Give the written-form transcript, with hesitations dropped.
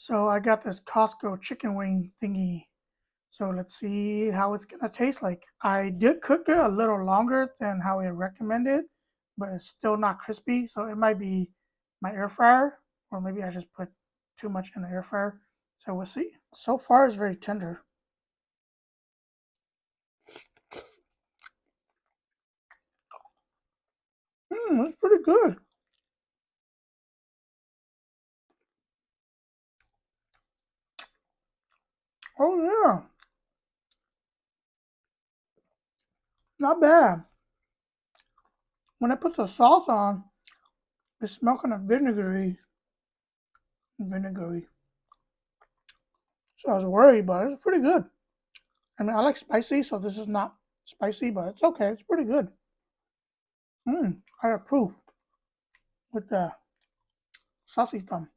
So I got this Costco chicken wing thingy. So let's see how it's gonna taste like. I did cook it a little longer than how it recommended, but it's still not crispy. So it might be my air fryer, or maybe I just put too much in the air fryer. So we'll see. So far, it's very tender. It's pretty good. Oh yeah, not bad. When I put the sauce on, it smells kind of vinegary. So I was worried, but it's pretty good. I mean, I like spicy, so this is not spicy, but it's okay. It's pretty good. I approve with the saucy thumb.